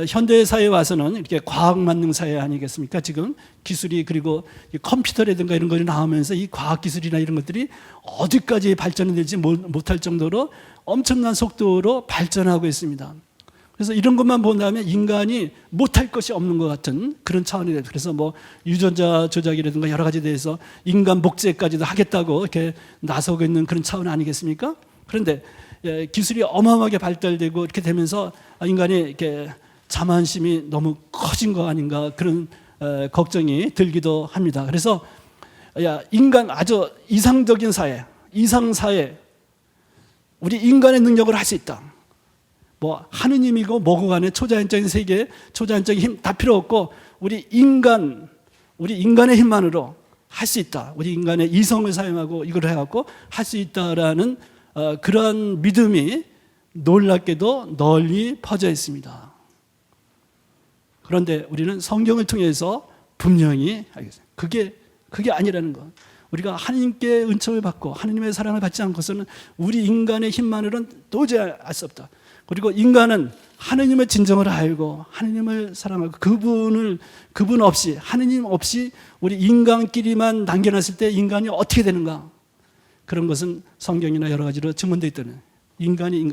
현대 사회에 와서는 이렇게 과학 만능 사회 아니겠습니까? 지금 기술이 그리고 컴퓨터라든가 이런 것이 나오면서 이 과학 기술이나 이런 것들이 어디까지 발전이 될지 못할 정도로 엄청난 속도로 발전하고 있습니다. 그래서 이런 것만 본다면 인간이 못할 것이 없는 것 같은 그런 차원이 돼요. 그래서 뭐 유전자 조작이라든가 여러 가지에 대해서 인간 복제까지도 하겠다고 이렇게 나서고 있는 그런 차원 아니겠습니까? 그런데 기술이 어마어마하게 발달되고 이렇게 되면서 인간이 이렇게 자만심이 너무 커진 거 아닌가 그런 걱정이 들기도 합니다. 그래서 인간 아주 이상적인 사회, 이상사회, 우리 인간의 능력을 할 수 있다. 뭐 하느님이고 뭐고 간에 초자연적인 세계, 초자연적인 힘 다 필요 없고 우리 인간의 힘만으로 할 수 있다. 우리 인간의 이성을 사용하고 이걸 해갖고 할 수 있다라는 그런 믿음이 놀랍게도 널리 퍼져 있습니다. 그런데 우리는 성경을 통해서 분명히 알겠어요. 그게 아니라는 것. 우리가 하나님께 은총을 받고 하나님의 사랑을 받지 않고서는 우리 인간의 힘만으로는 도저히 알 수 없다. 그리고 인간은 하나님의 진정을 알고 하나님을 사랑하고 그분 없이, 하나님 없이 우리 인간끼리만 남겨놨을 때 인간이 어떻게 되는가? 그런 것은 성경이나 여러 가지로 증언되어 있다는 인간이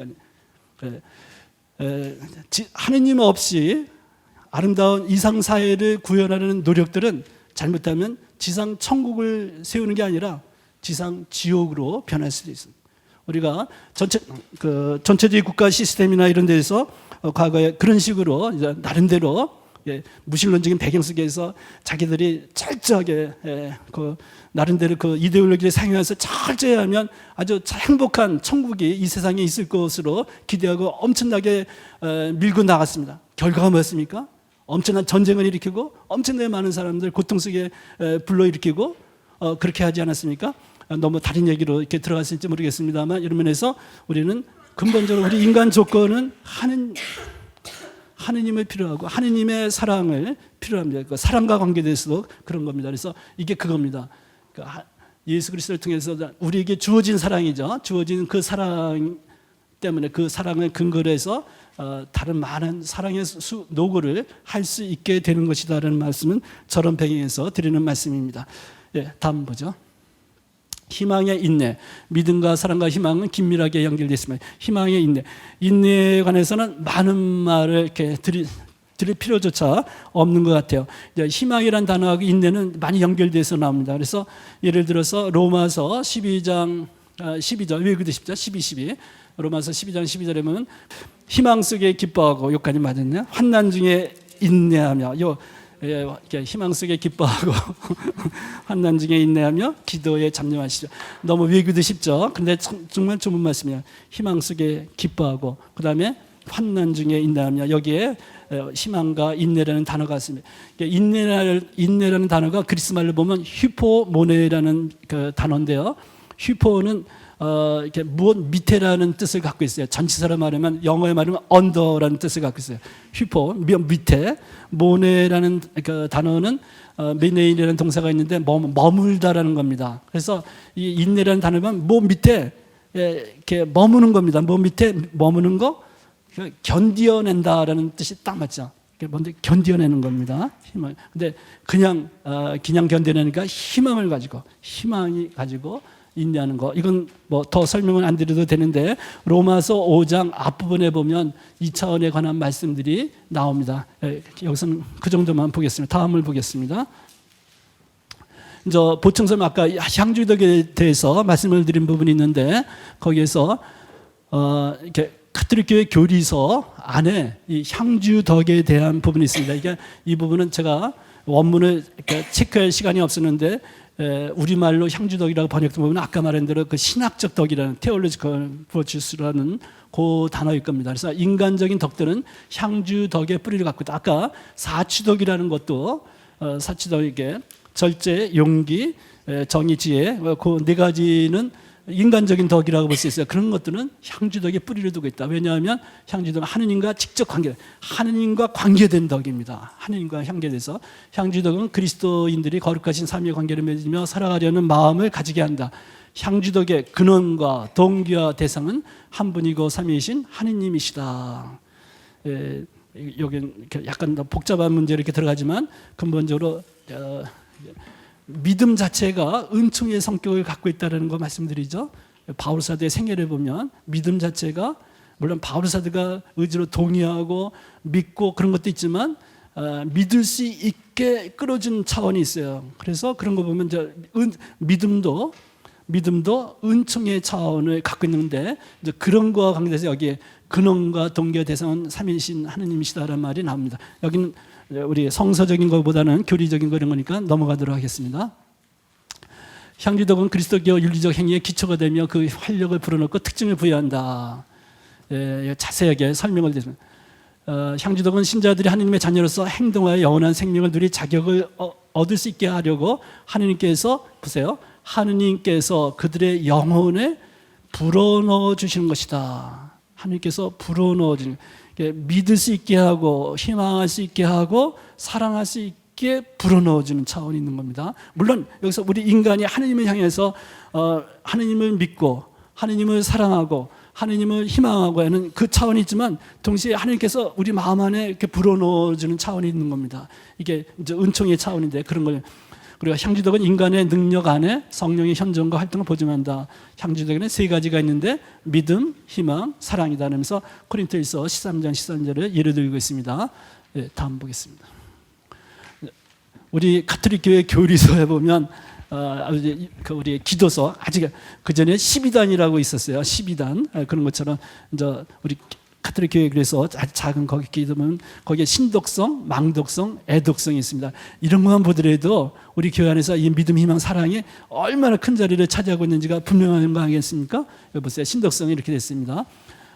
하나님 없이 아름다운 이상사회를 구현하려는 노력들은 잘못하면 지상 천국을 세우는 게 아니라 지상 지옥으로 변할 수도 있습니다. 우리가 전체주의 국가 시스템이나 이런 데서 과거에 그런 식으로 이제 나름대로 무신론적인 배경 속에서 자기들이 철저하게 나름대로 그 이데올로기를 사용해서 철저히 하면 아주 행복한 천국이 이 세상에 있을 것으로 기대하고 엄청나게 밀고 나갔습니다. 결과가 뭐였습니까? 엄청난 전쟁을 일으키고 엄청나게 많은 사람들 고통 속에 불러일으키고 그렇게 하지 않았습니까? 너무 다른 얘기로 이렇게 들어갔을지 모르겠습니다만 이런 면에서 우리는 근본적으로 우리 인간 조건은 하느님을 필요하고 하느님의 사랑을 필요합니다. 그 사랑과 관계돼서도 그런 겁니다. 그래서 이게 그겁니다. 예수 그리스도를 통해서 우리에게 주어진 사랑이죠. 주어진 그 사랑 때문에 그 사랑을 근거로 해서 다른 많은 사랑의 노고를 할 수 있게 되는 것이다라는 말씀은 저런 배경에서 드리는 말씀입니다. 다음 보죠. 희망의 인내, 믿음과 사랑과 희망은 긴밀하게 연결되어 있습니다. 희망의 인내, 인내에 관해서는 많은 말을 이렇게 드릴 필요조차 없는 것 같아요. 희망이란 단어하고 인내는 많이 연결돼서 나옵니다. 그래서 예를 들어서 로마서 12장 12절 읽으십시오. 12 로마서 12장 12절에 보면 희망 속에 기뻐하고 여기까지 맞았냐? 환난 중에 인내하며 희망 속에 기뻐하고 환난 중에 인내하며 기도에 잠잠하시죠. 너무 외우기도 쉽죠. 근데 정말 좋은 말씀이에요. 희망 속에 기뻐하고 그 다음에 환난 중에 인내하며 여기에 희망과 인내라는 단어가 있습니다. 인내라는 단어가 그리스 말로 보면 휴포모네라는 그 단어인데요. 휴포는 이렇게 무엇 밑에라는 뜻을 갖고 있어요. 전치사로 말하면 영어에 말하면 under라는 뜻을 갖고 있어요. 휴포 밑에, 모네라는 그 단어는 메네인이라는 동사가 있는데 머물다라는 겁니다. 그래서 이 인내라는 단어는 뭐 밑에 이렇게 머무는 겁니다. 뭐 밑에 머무는 거 견디어낸다라는 뜻이 딱 맞죠. 뭔데 견디어내는 겁니다. 희망. 근데 그냥 견뎌내니까 희망이 가지고 인내하는 거. 이건 뭐 더 설명은 안 드려도 되는데 로마서 5장 앞부분에 보면 이 차원에 관한 말씀들이 나옵니다. 여기서는 그 정도만 보겠습니다. 다음을 보겠습니다. 보충선 아까 향주덕에 대해서 말씀을 드린 부분이 있는데 거기에서 이렇게 가톨릭 교회 교리서 안에 이 향주덕에 대한 부분이 있습니다. 이 부분은 제가 원문을 체크할 시간이 없었는데 우리말로 향주덕이라고 번역된 부분은 아까 말한 대로 그 신학적 덕이라는 theological virtues라는 그 단어일 겁니다. 그래서 인간적인 덕들은 향주덕의 뿌리를 갖고 있다. 아까 사취덕이라는 것도 사취덕에게 절제, 용기, 정의, 지혜 그 네 가지는 인간적인 덕이라고 볼 수 있어요. 그런 것들은 향주덕의 뿌리를 두고 있다. 왜냐하면 향주덕은 하느님과 직접 하느님과 관계된 덕입니다. 하느님과 관계돼서 향주덕은 그리스도인들이 거룩하신 삼위의 관계를 맺으며 살아가려는 마음을 가지게 한다. 향주덕의 근원과 동기와 대상은 한 분이고 삼위이신 하느님이시다. 여기 약간 더 복잡한 문제 이렇게 들어가지만 근본적으로 믿음 자체가 은총의 성격을 갖고 있다는 거 말씀드리죠. 바울 사도의 생애를 보면 믿음 자체가 물론 바울 사도가 의지로 동의하고 믿고 그런 것도 있지만 믿을 수 있게 끌어준 차원이 있어요. 그래서 그런 거 보면 믿음도 은총의 차원을 갖고 있는데 이제 그런 거와 관계돼서 여기에 근원과 동기와 대상은 삼위이신 하느님이시다라는 말이 나옵니다. 여기는 우리 성서적인 것보다는 교리적인 그런 거니까 넘어가도록 하겠습니다. 향기덕은 그리스도교 윤리적 행위의 기초가 되며 그 활력을 불어넣고 특징을 부여한다. 자세하게 설명을 드립니다. 향기덕은 신자들이 하느님의 자녀로서 행동하여 영원한 생명을 누릴 자격을 얻을 수 있게 하려고 하느님께서 보세요. 하느님께서 그들의 영혼에 불어넣어 주시는 것이다. 하느님께서 불어넣어 주는 믿을 수 있게 하고 희망할 수 있게 하고 사랑할 수 있게 불어넣어 주는 차원이 있는 겁니다. 물론 여기서 우리 인간이 하느님을 향해서 하느님을 믿고 하느님을 사랑하고 하느님을 희망하고 하는 그 차원이 있지만 동시에 하느님께서 우리 마음 안에 이렇게 불어넣어 주는 차원이 있는 겁니다. 이게 이제 은총의 차원인데 그런 걸 그리고 향기덕은 인간의 능력 안에 성령의 현존과 활동을 보증한다. 향기덕에는 세 가지가 있는데 믿음, 희망, 사랑이다. 하면서 코린토일서 13장 13절을 예를 들고 있습니다. 다음 보겠습니다. 우리 가톨릭 교회 교리서에 보면 우리 기도서 아직 그 전에 12단이라고 있었어요. 12단 그런 것처럼 이제 우리 가톨릭 교회 그래서 아주 작은 거기 기도면 거기에 신독성, 망독성, 애독성이 있습니다. 이런 것만 보더라도 우리 교회 안에서 이 믿음, 희망, 사랑이 얼마나 큰 자리를 차지하고 있는지가 분명한 거 아니겠습니까? 여기 보세요. 신독성이 이렇게 됐습니다.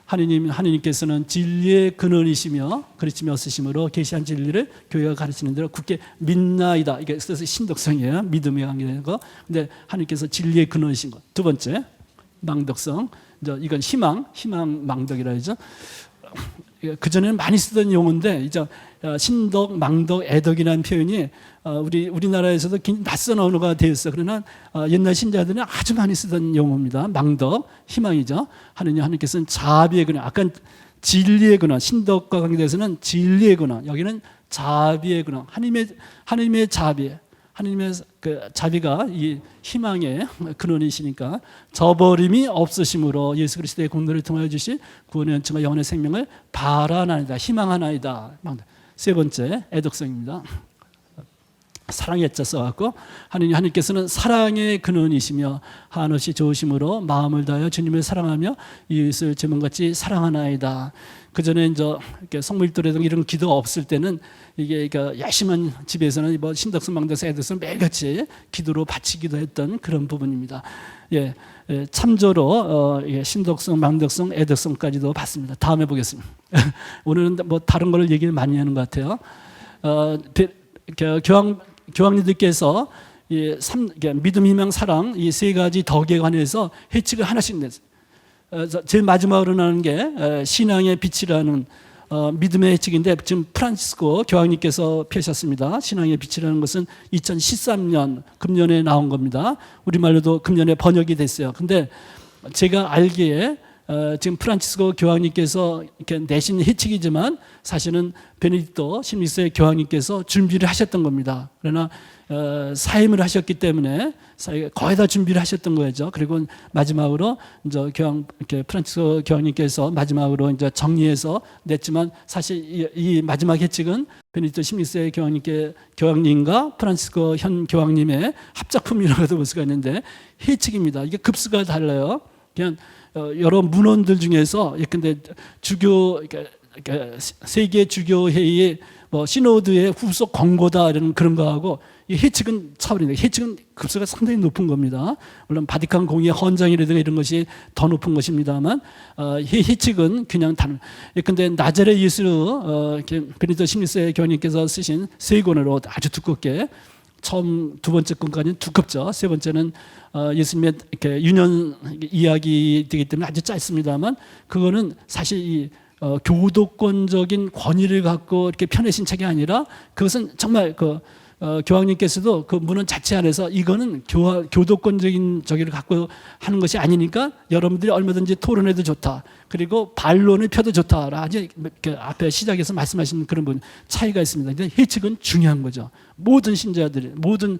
하느님께서는 진리의 근원이시며 가르치며 쓰심으로 계시한 진리를 교회가 가르치는 대로 굳게 믿나이다. 이게 그래서 신독성이에요. 믿음에 관계되는 거. 근데 하느님께서 진리의 근원이신 것. 두 번째 망독성. 이건 희망 망덕이라 하죠. 그 전에는 많이 쓰던 용어인데 이제 신덕, 망덕, 애덕이라는 표현이 우리나라에서도 낯선 언어가 되었어. 그러나 옛날 신자들은 아주 많이 쓰던 용어입니다. 망덕, 희망이죠. 하느님께서는 자비의 근원, 아까 진리의 근원, 신덕과 관계돼서는 진리의 근원, 여기는 자비의 근원, 하느님의 자비. 하느님의 그 자비가 이 희망의 근원이시니까 저버림이 없으심으로 예수 그리스도의 공로를 통하여 주신 구원의 은총과 영원의 생명을 바라나이다. 희망하나이다. 세 번째 애독성입니다. 사랑의 자 써갖고 하느님께서는 사랑의 근원이시며 한없이 좋으심으로 마음을 다하여 주님을 사랑하며 이웃을 제 몸같이 사랑하나이다. 그 전에 이제 성물도래등 이런 기도가 없을 때는 이게 열심한 집에서는 뭐 신덕성, 망덕성, 애덕성 매일같이 기도로 바치기도 했던 그런 부분입니다. 참조로 신덕성, 망덕성, 애덕성까지도 봤습니다. 다음에 보겠습니다. 오늘은 뭐 다른 걸 얘기를 많이 하는 것 같아요. 교황님들께서 믿음, 희망, 사랑 이 세 가지 덕에 관해서 해칙을 하나씩 냈어요. 제일 마지막으로 나오는 게 신앙의 빛이라는 믿음의 해칙인데 지금 프란치스코 교황님께서 펴셨습니다. 신앙의 빛이라는 것은 2013년 금년에 나온 겁니다. 우리말로도 금년에 번역이 됐어요. 근데 제가 알기에 지금 프란치스코 교황님께서 이렇게 내신 해칙이지만 사실은 베네딕토 16세 교황님께서 준비를 하셨던 겁니다. 그러나 사임을 하셨기 때문에 거의 다 준비를 하셨던 거죠. 그리고 마지막으로 이제 프란치스코 교황님께서 마지막으로 이제 정리해서 냈지만 사실 이 마지막 해칙은 베네딕토 16세 교황님과 프란치스코 현 교황님의 합작품이라고도 볼 수가 있는데 해칙입니다. 이게 급수가 달라요. 그냥 여러 문헌들 중에서 근데 세계 주교 회의의 뭐 시노드의 후속 권고다 이런 그런 거하고 이 해칙은 차원인데 해칙은 급수가 상당히 높은 겁니다. 물론 바티칸 공의 헌장이라든가 이런 것이 더 높은 것입니다만 해칙은 그냥 다른. 근데 나자렛 예수 베네딕토 16세 교황님께서 쓰신 세 권으로 아주 두껍게. 처음 두 번째 권까지는 두껍죠. 세 번째는 예수님의 이렇게 유년 이야기이기 때문에 아주 짧습니다만 그거는 사실 이 교도권적인 권위를 갖고 이렇게 펴내신 책이 아니라 그것은 정말 교황님께서도 그 문헌 자체 안에서 이거는 교도권적인 저기를 갖고 하는 것이 아니니까 여러분들이 얼마든지 토론해도 좋다. 그리고 반론을 펴도 좋다. 아주 앞에 시작에서 말씀하신 그런 분 차이가 있습니다. 근데 해측은 중요한 거죠. 모든 신자들이, 모든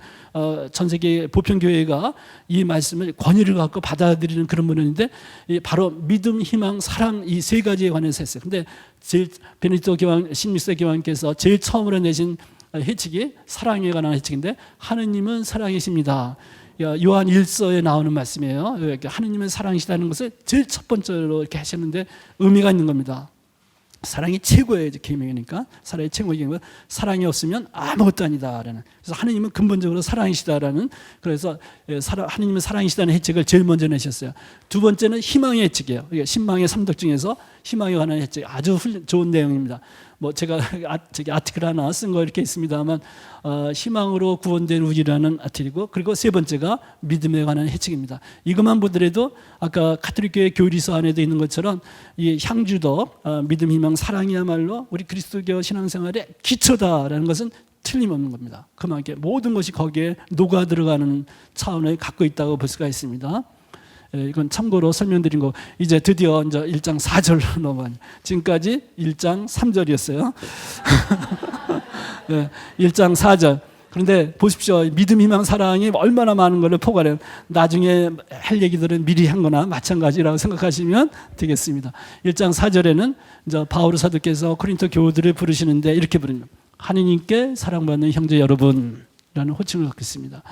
전 세계 보편교회가 이 말씀을 권위를 갖고 받아들이는 그런 문헌인데 바로 믿음, 희망, 사랑 이 세 가지에 관해서 했어요. 근데 제일 베네딕토 교황, 16세 교황께서 제일 처음으로 내신 해측이 사랑에 관한 해측인데 하느님은 사랑이십니다. 요한 1서에 나오는 말씀이에요. 하느님은 사랑이시다는 것을 제일 첫 번째로 이렇게 하셨는데 의미가 있는 겁니다. 사랑이 최고의 계명이니까 사랑이 최고의 계명. 사랑이 없으면 아무것도 아니다라는. 그래서 하느님은 근본적으로 사랑이시다라는. 그래서 하느님은 사랑이시다는 해책을 제일 먼저 내셨어요. 두 번째는 희망의 해책이에요. 신망의 삼덕 중에서 희망에 관한 해책 아주 좋은 내용입니다. 뭐 제가 아티클 하나 쓴 거 이렇게 있습니다만 희망으로 구원된 우리라는 아티클이고 그리고 세 번째가 믿음에 관한 해책입니다. 이것만 보더라도 아까 가톨릭교회 교리서 안에도 있는 것처럼 이 향주도 믿음, 희망, 사랑이야말로 우리 그리스도교 신앙생활의 기초다라는 것은 틀림없는 겁니다. 그만큼 모든 것이 거기에 녹아 들어가는 차원을 갖고 있다고 볼 수가 있습니다. 이건 참고로 설명드린 거. 이제 드디어 이제 1장 4절로 넘어가요. 지금까지 1장 3절이었어요. 네, 1장 4절. 그런데 보십시오. 믿음, 희망, 사랑이 얼마나 많은 걸 포괄해요. 나중에 할 얘기들은 미리 한 거나 마찬가지라고 생각하시면 되겠습니다. 1장 4절에는 이제 바울 사도께서 코린토 교우들을 부르시는데 이렇게 부릅니다. 하느님께 사랑받는 형제 여러분이라는 호칭을 갖고 있습니다.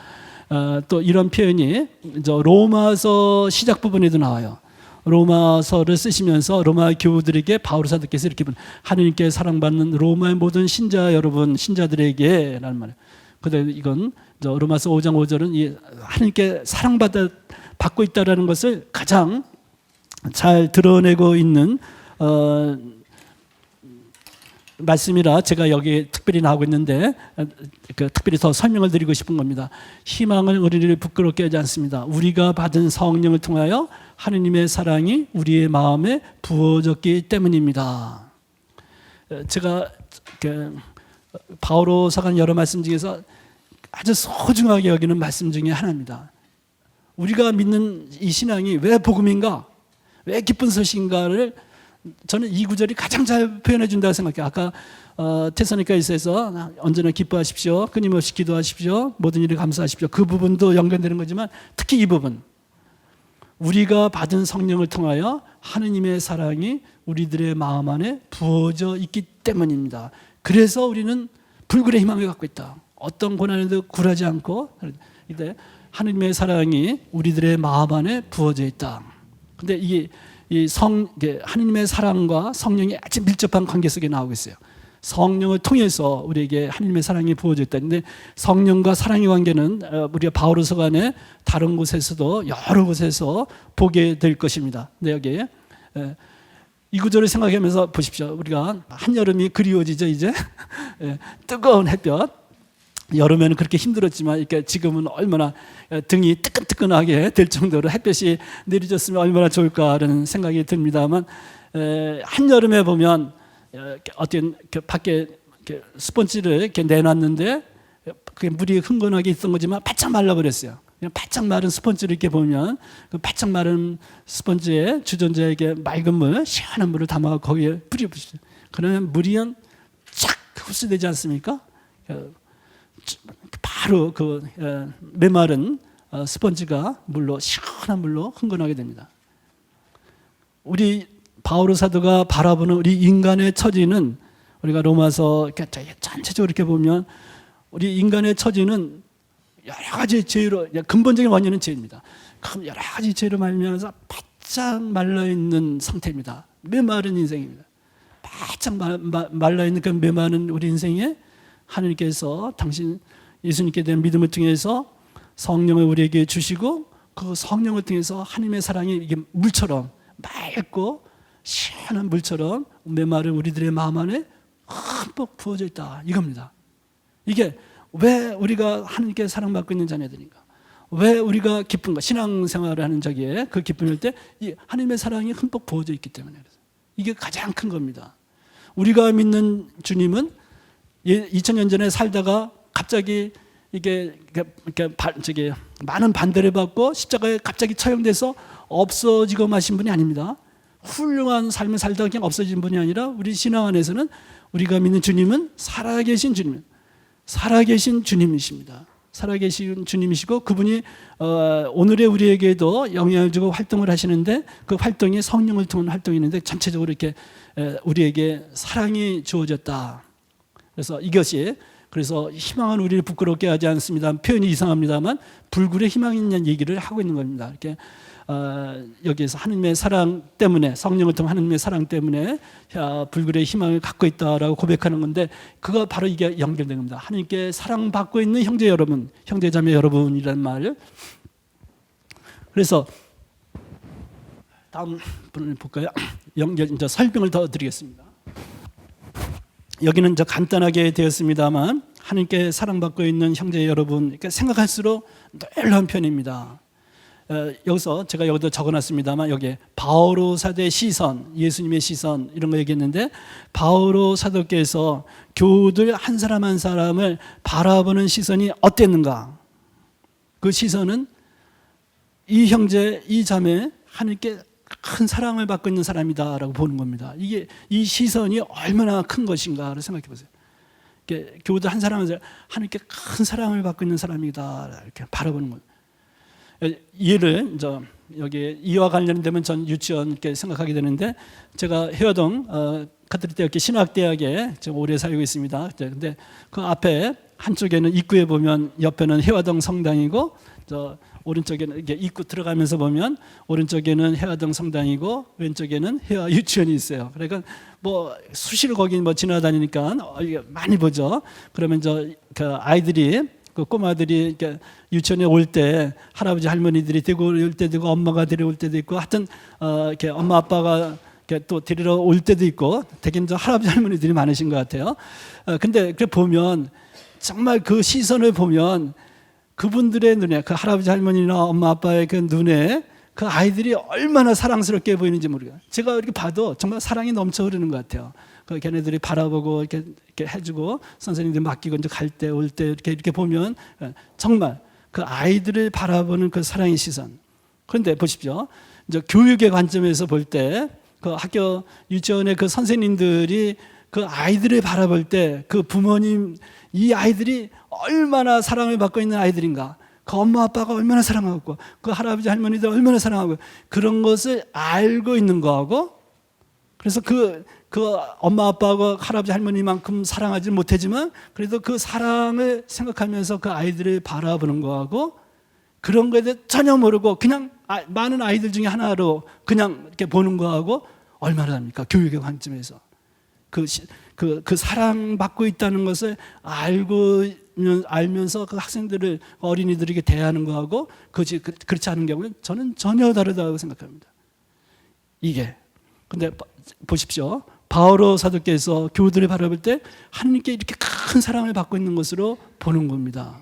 또 이런 표현이 로마서 시작 부분에도 나와요. 로마서를 쓰시면서 로마 교우들에게 바울 사도께서 이렇게 하느님께 사랑받는 로마의 모든 신자 여러분, 신자들에게 라는 말이에요. 그런데 이건 로마서 5장 5절은 하느님께 사랑받고 있다는 것을 가장 잘 드러내고 있는 말씀이라 제가 여기 특별히 나오고 있는데 특별히 더 설명을 드리고 싶은 겁니다. 희망은 우리를 부끄럽게 하지 않습니다. 우리가 받은 성령을 통하여 하느님의 사랑이 우리의 마음에 부어졌기 때문입니다. 제가 바오로서간 여러 말씀 중에서 아주 소중하게 여기는 말씀 중에 하나입니다. 우리가 믿는 이 신앙이 왜 복음인가? 왜 기쁜 소식인가를 저는 이 구절이 가장 잘 표현해 준다고 생각해요. 아까 테살로니가에서 언제나 기뻐하십시오. 끊임없이 기도하십시오. 모든 일에 감사하십시오. 그 부분도 연관되는 거지만 특히 이 부분. 우리가 받은 성령을 통하여 하느님의 사랑이 우리들의 마음 안에 부어져 있기 때문입니다. 그래서 우리는 불굴의 희망을 갖고 있다. 어떤 고난에도 굴하지 않고 이때 하느님의 사랑이 우리들의 마음 안에 부어져 있다. 근데 이게 하느님의 사랑과 성령이 아주 밀접한 관계 속에 나오고 있어요. 성령을 통해서 우리에게 하느님의 사랑이 부어져 있다. 근데 성령과 사랑의 관계는 우리가 바오로서 간에 다른 곳에서도 여러 곳에서 보게 될 것입니다. 근데 여기 이 구절을 생각하면서 보십시오. 우리가 한여름이 그리워지죠, 이제. 뜨거운 햇볕. 여름에는 그렇게 힘들었지만 이렇게 지금은 얼마나 등이 뜨끈뜨끈하게 될 정도로 햇볕이 내리졌으면 얼마나 좋을까라는 생각이 듭니다만 한여름에 보면 어떤 밖에 스펀지를 이렇게 내놨는데 그게 물이 흥건하게 있던 거지만 바짝 말라버렸어요. 그냥 바짝 마른 스펀지를 이렇게 보면 그 바짝 마른 스펀지에 주전자에게 맑은 물, 시원한 물을 담아 거기에 뿌려보시죠. 그러면 물이 쫙 흡수되지 않습니까? 바로 그 메마른 스펀지가 물로 시원한 물로 흥건하게 됩니다. 우리 바오로 사도가 바라보는 우리 인간의 처지는 우리가 로마서 전체적으로 이렇게 보면 우리 인간의 처지는 여러 가지 죄로 근본적인 원인은 죄입니다. 그럼 여러 가지 죄로 말미암아서 바짝 말라 있는 상태입니다. 메마른 인생입니다. 바짝 말라 있는 그 메마른 우리 인생에 하나님께서 당신 예수님께 대한 믿음을 통해서 성령을 우리에게 주시고 그 성령을 통해서 하나님의 사랑이 이게 물처럼 맑고 시원한 물처럼 메마른 우리들의 마음 안에 흠뻑 부어져 있다 이겁니다. 이게 왜 우리가 하나님께 사랑받고 있는 자녀들인가? 왜 우리가 기쁜가? 신앙생활을 하는 자기에 그 기쁨일 때 이 하나님의 사랑이 흠뻑 부어져 있기 때문에 이게 가장 큰 겁니다. 우리가 믿는 주님은 2000년 전에 살다가 갑자기 이게 저기 많은 반대를 받고 십자가에 갑자기 처형돼서 없어지고 마신 분이 아닙니다. 훌륭한 삶을 살다가 그냥 없어진 분이 아니라 우리 신앙 안에서는 우리가 믿는 주님은 살아계신 주님, 살아계신 주님이십니다. 살아계신 주님이시고 그분이 오늘의 우리에게도 영향을 주고 활동을 하시는데 그 활동이 성령을 통한 활동이 있는데 전체적으로 이렇게 우리에게 사랑이 주어졌다. 그래서 이것이 그래서 희망은 우리를 부끄럽게 하지 않습니다. 표현이 이상합니다만 불굴의 희망이 있는 얘기를 하고 있는 겁니다. 이렇게 여기에서 하나님의 사랑 때문에 성령을 통한 하나님의 사랑 때문에 불굴의 희망을 갖고 있다라고 고백하는 건데 그거 바로 이게 연결된 겁니다. 하나님께 사랑받고 있는 형제 여러분, 형제자매 여러분이라는 말. 그래서 다음 분을 볼까요? 이제 설명을 더 드리겠습니다. 여기는 간단하게 되었습니다만 하나님께 사랑받고 있는 형제 여러분 생각할수록 놀라운 편입니다. 여기서 제가 여기도 적어놨습니다만 여기에 바오로 사도의 시선, 예수님의 시선 이런 거 얘기했는데 바오로 사도께서 교우들 한 사람 한 사람을 바라보는 시선이 어땠는가? 그 시선은 이 형제, 이 자매 하나님께 큰 사랑을 받고 있는 사람이다라고 보는 겁니다. 이게 이 시선이 얼마나 큰 것인가를 생각해 보세요. 교우들 한 사람 한 사람 하나님께 큰 사랑을 받고 있는 사람이다 이렇게 바라보는 거예요. 이해를 여기 이와 관련되면 전 유치원 이렇게 생각하게 되는데 제가 해화동 카톨릭대학교 신학대학에 지금 오래 살고 있습니다. 근데 그 앞에 한쪽에는 입구에 보면 옆에는 해화동 성당이고 저 오른쪽에는 이게 입구 들어가면서 보면 오른쪽에는 해화동 성당이고 왼쪽에는 해화 유치원이 있어요. 그러니까 뭐 수시로 거기 뭐 지나다니니까 많이 보죠. 그러면 그 아이들이 그 꼬마들이 이렇게 유치원에 올 때 할아버지 할머니들이 데리고 올 때도 있고 엄마가 데려올 때도 있고 하여튼 이렇게 엄마 아빠가 이렇게 또 데리러 올 때도 있고 되게 할아버지 할머니들이 많으신 것 같아요. 근데 그 보면 정말 그 시선을 보면 그분들의 눈에 그 할아버지 할머니나 엄마 아빠의 그 눈에 그 아이들이 얼마나 사랑스럽게 보이는지 모르겠어요. 제가 이렇게 봐도 정말 사랑이 넘쳐 흐르는 것 같아요. 그 걔네들이 바라보고 이렇게 해주고 선생님들 맡기고 이제 갈 때 올 때 이렇게 보면 정말 그 아이들을 바라보는 그 사랑의 시선. 그런데 보십시오. 이제 교육의 관점에서 볼 때 그 학교 유치원의 그 선생님들이 그 아이들을 바라볼 때 그 부모님 이 아이들이 얼마나 사랑을 받고 있는 아이들인가. 그 엄마 아빠가 얼마나 사랑하고 그 할아버지 할머니들 얼마나 사랑하고 그런 것을 알고 있는 거하고 그래서 그 엄마 아빠하고 할아버지 할머니만큼 사랑하지 못하지만 그래도 그 사랑을 생각하면서 그 아이들을 바라보는 거하고 그런 거에 대해 전혀 모르고 그냥 많은 아이들 중에 하나로 그냥 이렇게 보는 거하고 얼마나 다릅니까? 교육의 관점에서 그 사랑받고 있다는 것을 알면서 그 학생들을 어린이들에게 대하는 거하고 그렇지 않은 경우는 저는 전혀 다르다고 생각합니다. 이게 근데 보십시오. 바오로 사도께서 교우들을 바라볼 때 하나님께 이렇게 큰 사랑을 받고 있는 것으로 보는 겁니다.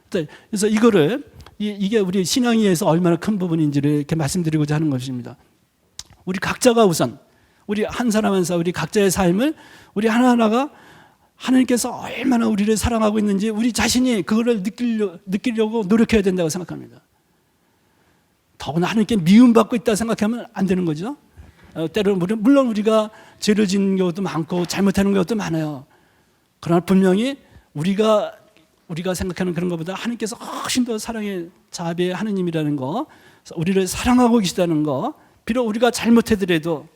그래서 이게 우리 신앙에서 얼마나 큰 부분인지를 이렇게 말씀드리고자 하는 것입니다. 우리 각자가 우선 우리 한 사람 한 사람 우리 각자의 삶을 우리 하나하나가 하나님께서 얼마나 우리를 사랑하고 있는지 우리 자신이 그거를 느끼려고 노력해야 된다고 생각합니다. 더구나 하나님께 미움받고 있다 생각하면 안 되는 거죠. 때로는 물론 우리가 죄를 짓는 경우도 많고 잘못하는 경우도 많아요. 그러나 분명히 우리가 생각하는 그런 것보다 하나님께서 훨씬 더 사랑의 자비의 하나님이라는 거, 우리를 사랑하고 계시다는 거, 비록 우리가 잘못하더라도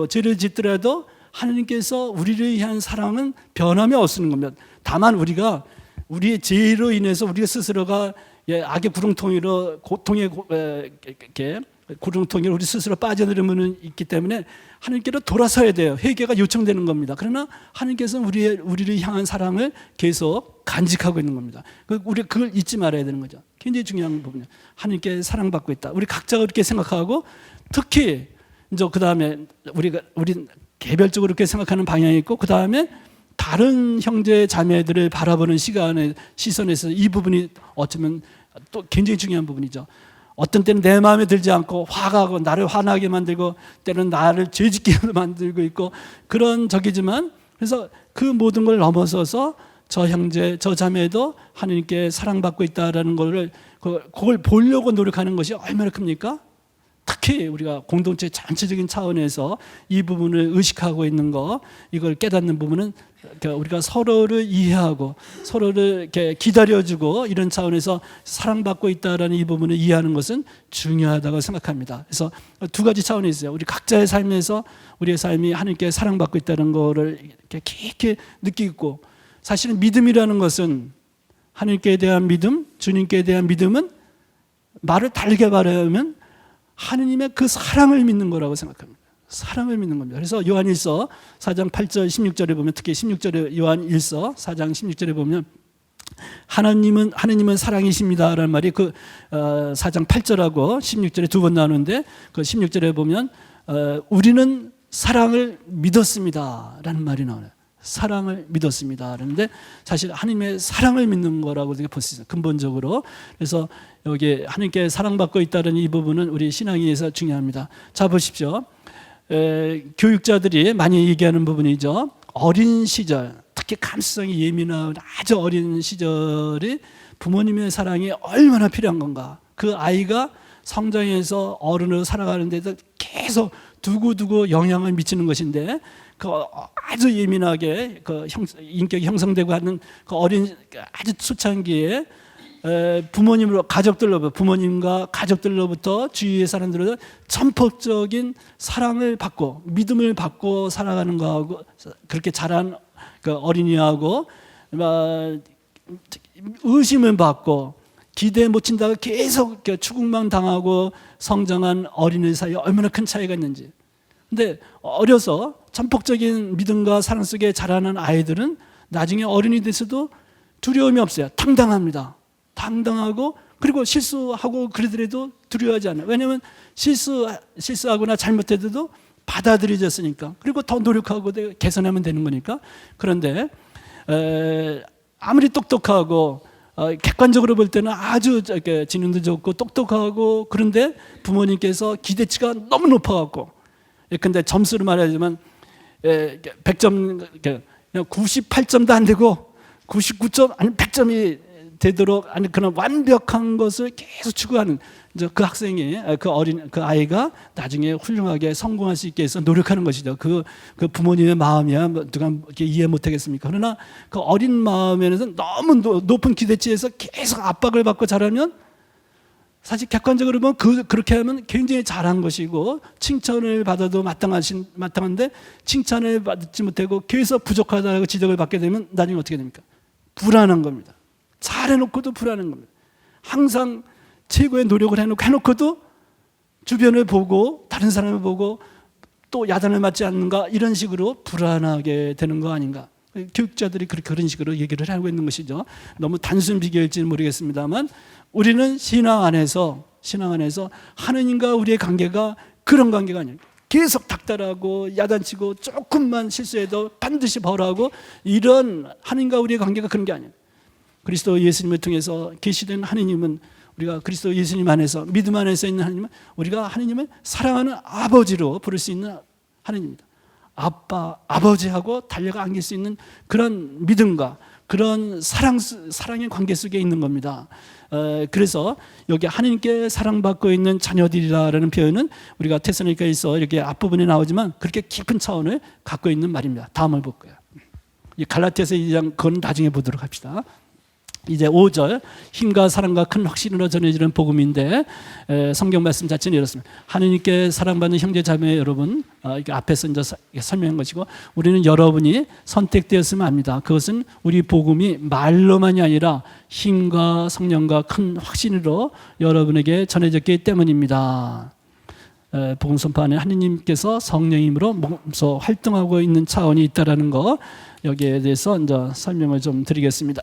죄를 짓더라도 하나님께서 우리를 위한 사랑은 변함이 없는 겁니다. 다만 우리가 우리의 죄로 인해서 우리 스스로가 악의 구렁텅이로 구렁텅이로 우리 스스로 빠져들으면 있기 때문에 하나님께로 돌아서야 돼요. 회개가 요청되는 겁니다. 그러나 하나님께서는 우리를 향한 사랑을 계속 간직하고 있는 겁니다. 우리 그걸 잊지 말아야 되는 거죠. 굉장히 중요한 부분이에요. 하나님께 사랑받고 있다. 우리 각자가 그렇게 생각하고 특히 이제 그 다음에 우리 개별적으로 그렇게 생각하는 방향이 있고 그 다음에 다른 형제 자매들을 바라보는 시선에서 이 부분이 어쩌면 또 굉장히 중요한 부분이죠. 어떤 때는 내 마음에 들지 않고 화가고 나를 화나게 만들고 때로는 나를 죄짓게 만들고 있고 그런 적이지만 그래서 그 모든 걸 넘어서서 저 형제, 저 자매도 하나님께 사랑받고 있다라는 거를 그걸 보려고 노력하는 것이 얼마나 큽니까? 특히 우리가 공동체 전체적인 차원에서 이 부분을 의식하고 있는 거, 이걸 깨닫는 부분은 우리가 서로를 이해하고 서로를 이렇게 기다려주고 이런 차원에서 사랑받고 있다라는 이 부분을 이해하는 것은 중요하다고 생각합니다. 그래서 두 가지 차원이 있어요. 우리 각자의 삶에서 우리의 삶이 하나님께 사랑받고 있다는 거를 이렇게 깊게 느끼고, 사실은 믿음이라는 것은 하나님께 대한 믿음, 주님께 대한 믿음은 말을 다르게 말하면 하느님의 그 사랑을 믿는 거라고 생각합니다. 사랑을 믿는 겁니다. 그래서 요한일서 4장 8절 16절에 보면, 특히 16절에 요한일서 4장 16절에 보면 하느님은 사랑이십니다라는 말이 그 4장 8절하고 16절에 두 번 나오는데, 그 16절에 보면 우리는 사랑을 믿었습니다라는 말이 나와요. 사랑을 믿었습니다. 그런데 사실 하나님의 사랑을 믿는 거라고 볼 수 있어요. 근본적으로. 그래서 여기 하나님께 사랑받고 있다는 이 부분은 우리 신앙에서 중요합니다. 자, 보십시오. 교육자들이 많이 얘기하는 부분이죠. 어린 시절, 특히 감수성이 예민한 아주 어린 시절이 부모님의 사랑이 얼마나 필요한 건가. 그 아이가 성장해서 어른으로 살아가는 데도 계속 두고두고 영향을 미치는 것인데, 그 아주 예민하게 그 인격이 형성되고 하는 그 어린 아주 초창기에 부모님과 가족들로부터 주위의 사람들은 전폭적인 사랑을 받고 믿음을 받고 살아가는 거하고, 그렇게 자란 그 어린이하고 의심을 받고 기대에 못 친다고 계속 추궁만 당하고 성장한 어린이 사이에 얼마나 큰 차이가 있는지. 근데 어려서 전폭적인 믿음과 사랑 속에 자라는 아이들은 나중에 어른이 돼서도 두려움이 없어요. 당당합니다. 당당하고, 그리고 실수하고 그러더라도 두려워하지 않아요. 왜냐하면 실수하거나 잘못해도 받아들여졌으니까. 그리고 더 노력하고 개선하면 되는 거니까. 그런데 아무리 똑똑하고 객관적으로 볼 때는 아주 지능도 좋고 똑똑하고, 그런데 부모님께서 기대치가 너무 높아갖고, 근데 점수를 말하자면 100점 98점도 안 되고 99점 아니 100점이 되도록, 아니 그런 완벽한 것을 계속 추구하는 그 학생이, 그 아이가 나중에 훌륭하게 성공할 수 있게 해서 노력하는 것이죠. 그 부모님의 마음이야 누가 이해 못하겠습니까? 그러나 그 어린 마음에는 너무 높은 기대치에서 계속 압박을 받고 자라면, 사실 객관적으로 보면 그렇게 하면 굉장히 잘한 것이고 칭찬을 받아도 마땅한데, 칭찬을 받지 못하고 계속 부족하다고 지적을 받게 되면 나중에 어떻게 됩니까? 불안한 겁니다. 잘해놓고도 불안한 겁니다. 항상 최고의 노력을 해놓고도 주변을 보고 다른 사람을 보고 또 야단을 맞지 않는가, 이런 식으로 불안하게 되는 거 아닌가. 교육자들이 그런 식으로 얘기를 하고 있는 것이죠. 너무 단순 비교일지는 모르겠습니다만, 우리는 신앙 안에서 하느님과 우리의 관계가 그런 관계가 아니에요. 계속 닥달하고 야단치고 조금만 실수해도 반드시 벌하고, 이런 하느님과 우리의 관계가 그런 게 아니에요. 그리스도 예수님을 통해서 계시된 하느님은, 우리가 그리스도 예수님 안에서 믿음 안에서 있는 하느님은 우리가 하느님을 사랑하는 아버지로 부를 수 있는 하느님입니다. 아버지하고 달려가 안길 수 있는 그런 믿음과 그런 사랑의 관계 속에 있는 겁니다. 그래서 여기 하나님께 사랑받고 있는 자녀들이라는 표현은 우리가 테살로니가에서 이렇게 앞부분에 나오지만 그렇게 깊은 차원을 갖고 있는 말입니다. 다음을 볼 거예요. 이 갈라디아서 2장, 그건 나중에 보도록 합시다. 이제 5절, 힘과 사랑과 큰 확신으로 전해지는 복음인데, 성경 말씀 자체는 이렇습니다. 하느님께 사랑받는 형제 자매 여러분, 이게 앞에서 이제 설명한 것이고, 우리는 여러분이 선택되었으면 합니다. 그것은 우리 복음이 말로만이 아니라 힘과 성령과 큰 확신으로 여러분에게 전해졌기 때문입니다. 복음 선포 안에 하느님께서 성령님으로 몸소 활동하고 있는 차원이 있다라는 거, 여기에 대해서 이제 설명을 좀 드리겠습니다.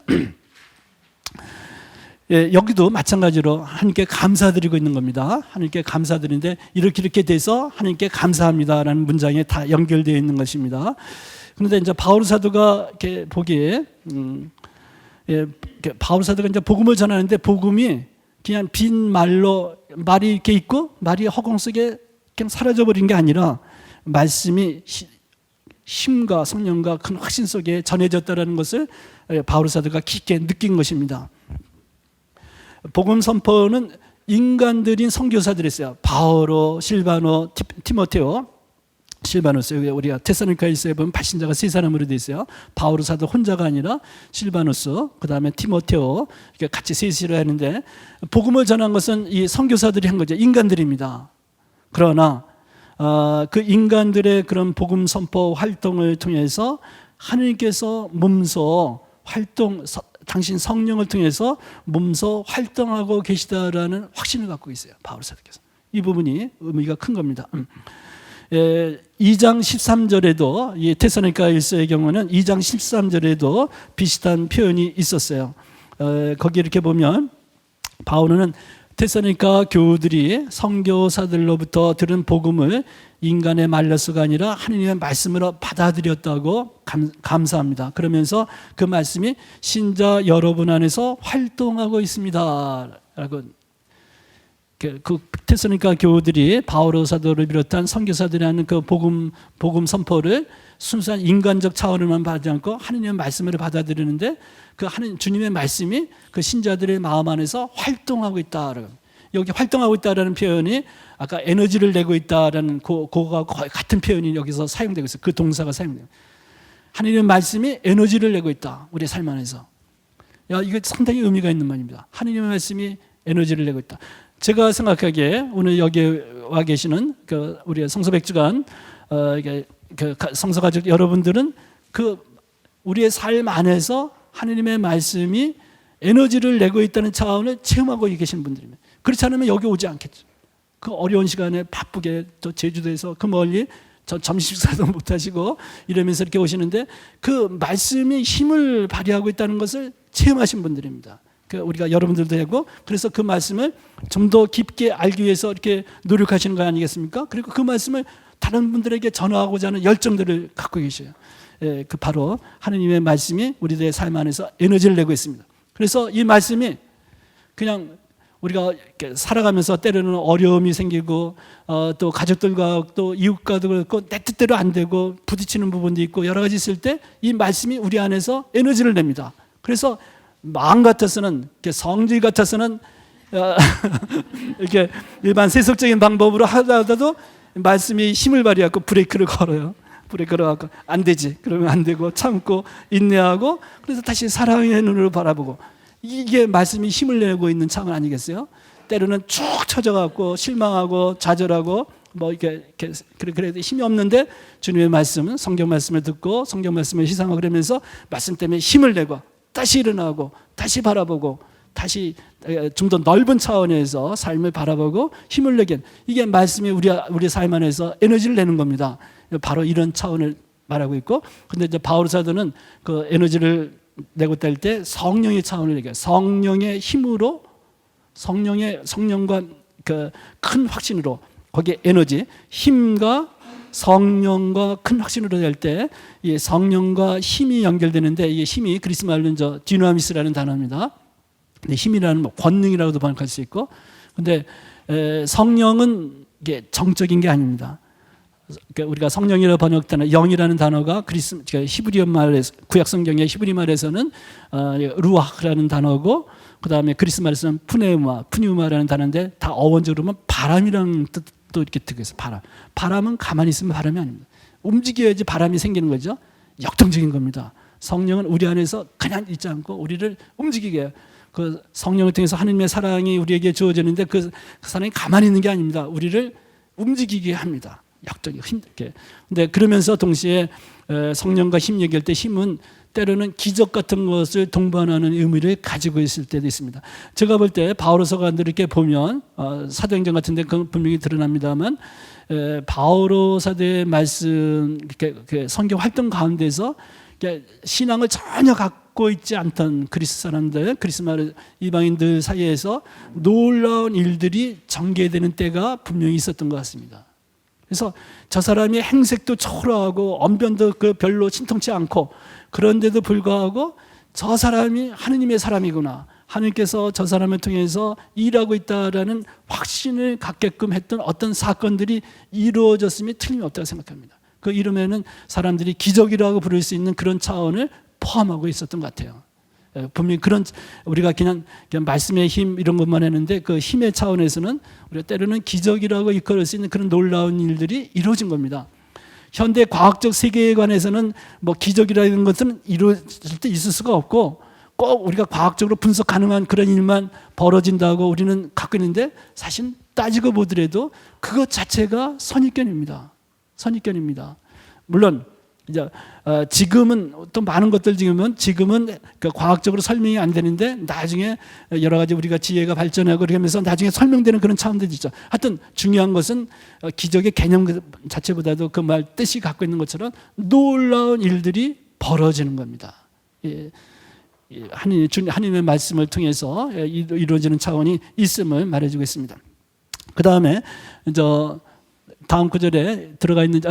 여기도 마찬가지로 하나님께 감사드리고 있는 겁니다. 하나님께 감사드리는데, 이렇게 돼서 하나님께 감사합니다라는 문장에 다 연결되어 있는 것입니다. 그런데 이제 바울 사도가 이렇게 보기에, 바울 사도가 이제 복음을 전하는데, 복음이 그냥 빈 말이 이렇게 있고 말이 허공 속에 그냥 사라져 버린 게 아니라, 말씀이 힘과 성령과 큰 확신 속에 전해졌다는 것을 바울 사도가 깊게 느낀 것입니다. 복음 선포는 인간들인 선교사들이 있어요. 바오로, 실바노, 티모테오. 실바노스, 우리가 데살로니가일서에 보면 발신자가 세 사람으로 되어 있어요. 바오로 사도 혼자가 아니라 실바노스, 그 다음에 티모테오, 이렇게 같이 셋이로 하는데, 복음을 전한 것은 이 선교사들이 한 거죠. 인간들입니다. 그러나 그 인간들의 그런 복음 선포 활동을 통해서 하나님께서 몸소 활동, 당신 성령을 통해서 몸소 활동하고 계시다라는 확신을 갖고 있어요. 바울 사도께서. 이 부분이 의미가 큰 겁니다. 2장 13절에도 이 데살로니가일서의 경우는 2장 13절에도 비슷한 표현이 있었어요. 거기 이렇게 보면 바울은 데살로니가 교우들이 선교사들로부터 들은 복음을 인간의 말로서가 아니라 하나님의 말씀으로 받아들였다고 감사합니다. 그러면서 그 말씀이 신자 여러분 안에서 활동하고 있습니다 라고, 그 데살로니가 교우들이 바오로 사도를 비롯한 선교사들이 하는 그 복음 선포를 순수한 인간적 차원을만 받지 않고 하나님의 말씀으로 받아들이는데, 그 하나님 주님의 말씀이 그 신자들의 마음 안에서 활동하고 있다. 여기 활동하고 있다라는 표현이 아까 에너지를 내고 있다라는 그거가 거의 같은 표현이 여기서 사용되고 있어요. 그 동사가 사용돼요. 하나님의 말씀이 에너지를 내고 있다. 우리 삶 안에서. 이거 상당히 의미가 있는 말입니다. 하나님의 말씀이 에너지를 내고 있다. 제가 생각하기에 오늘 여기 와 계시는 그 우리 성서백주간 그 성서가족 여러분들은 그 우리의 삶 안에서 하나님의 말씀이 에너지를 내고 있다는 차원을 체험하고 계시는 분들입니다. 그렇지 않으면 여기 오지 않겠죠. 그 어려운 시간에 바쁘게 또 제주도에서 그 멀리 점심 식사도 못 하시고 이러면서 이렇게 오시는데, 그 말씀이 힘을 발휘하고 있다는 것을 체험하신 분들입니다. 우리가 여러분들도 하고, 그래서 그 말씀을 좀 더 깊게 알기 위해서 이렇게 노력하시는 거 아니겠습니까? 그리고 그 말씀을 다른 분들에게 전하고자 하는 열정들을 갖고 계셔요. 그 바로 하나님의 말씀이 우리들의 삶 안에서 에너지를 내고 있습니다. 그래서 이 말씀이 그냥 우리가 살아가면서 때로는 어려움이 생기고 또 가족들과 또 이웃과도 그렇고 내 뜻대로 안 되고 부딪히는 부분도 있고 여러 가지 있을 때 이 말씀이 우리 안에서 에너지를 냅니다. 그래서 마음 같아서는, 성질 같아서는 이렇게 일반 세속적인 방법으로 하다가도 말씀이 힘을 발휘하고 브레이크를 걸어요. 브레이크를 갖고 안 되지, 그러면 안 되고 참고 인내하고, 그래서 다시 사랑의 눈으로 바라보고, 이게 말씀이 힘을 내고 있는 차원 아니겠어요? 때로는 쭉 처져갖고 실망하고 좌절하고 뭐 이렇게 그래도 힘이 없는데 주님의 말씀은 성경 말씀을 듣고 성경 말씀을 희생하고 그러면서 말씀 때문에 힘을 내고 다시 일어나고 다시 바라보고 다시 좀 더 넓은 차원에서 삶을 바라보고 힘을 내게, 이게 말씀이 우리 삶 안에서 에너지를 내는 겁니다. 바로 이런 차원을 말하고 있고, 근데 이제 바울 사도는 그 에너지를 내고 있다 할 때 성령의 차원을 얘기해요. 성령의 힘으로, 성령과 그 큰 확신으로, 거기에 에너지, 힘과 성령과 큰 확신으로 될 때 이 성령과 힘이 연결되는데, 이게 힘이 그리스 말로는 디나미스라는 단어입니다. 근데 힘이라는 권능이라고도 번역할 수 있고, 근데 성령은 이게 정적인 게 아닙니다. 그러니까 우리가 성령이라고 번역되는 영이라는 단어가 히브리어 말에서, 구약 성경의 히브리 말에서는 루아흐라는 단어고, 그 다음에 그리스 말에서는 푸뉴마라는 단어인데, 다 어원적으로 보면 바람이라는 뜻도 이렇게 듣고 있어요. 바람은 가만히 있으면 바람이 아닙니다. 움직여야지 바람이 생기는 거죠. 역동적인 겁니다. 성령은 우리 안에서 그냥 있지 않고 우리를 움직이게 해요. 그 성령을 통해서 하나님의 사랑이 우리에게 주어지는데 그 사랑이 가만히 있는 게 아닙니다. 우리를 움직이게 합니다. 역동이 힘들게. 근데 그러면서 동시에 성령과 힘 얘기할 때 힘은 때로는 기적 같은 것을 동반하는 의미를 가지고 있을 때도 있습니다. 제가 볼 때 바오로서관들 이렇게 보면 사도행전 같은 데 그건 분명히 드러납니다만, 바오로 사도의 말씀, 성경 활동 가운데서 신앙을 전혀 갖고 있지 않던 그리스 사람들, 그리스 말 이방인들 사이에서 놀라운 일들이 전개되는 때가 분명히 있었던 것 같습니다. 그래서 저 사람이 행색도 초라하고 언변도 별로 신통치 않고, 그런데도 불구하고 저 사람이 하느님의 사람이구나, 하느님께서 저 사람을 통해서 일하고 있다라는 확신을 갖게끔 했던 어떤 사건들이 이루어졌음이 틀림없다고 생각합니다. 그 이름에는 사람들이 기적이라고 부를 수 있는 그런 차원을 포함하고 있었던 것 같아요. 분명히 그런 우리가 그냥 말씀의 힘 이런 것만 했는데 그 힘의 차원에서는 우리가 때로는 기적이라고 이끌을 수 있는 그런 놀라운 일들이 이루어진 겁니다. 현대 과학적 세계관에서는 뭐 기적이라는 것은 이루어질 때 있을 수가 없고 꼭 우리가 과학적으로 분석 가능한 그런 일만 벌어진다고 우리는 갖고 있는데 사실 따지고 보더라도 그것 자체가 선입견입니다. 선입견입니다. 물론 이제 지금은 또 많은 것들 지금은 그 과학적으로 설명이 안 되는데 나중에 여러 가지 우리가 지혜가 발전하고 그러면서 나중에 설명되는 그런 차원들이 있죠. 하여튼 중요한 것은 기적의 개념 자체보다도 그 말 뜻이 갖고 있는 것처럼 놀라운 일들이 벌어지는 겁니다. 예. 하나님의 말씀을 통해서 이루어지는 차원이 있음을 말해주고 있습니다. 그 다음에 다음 구절에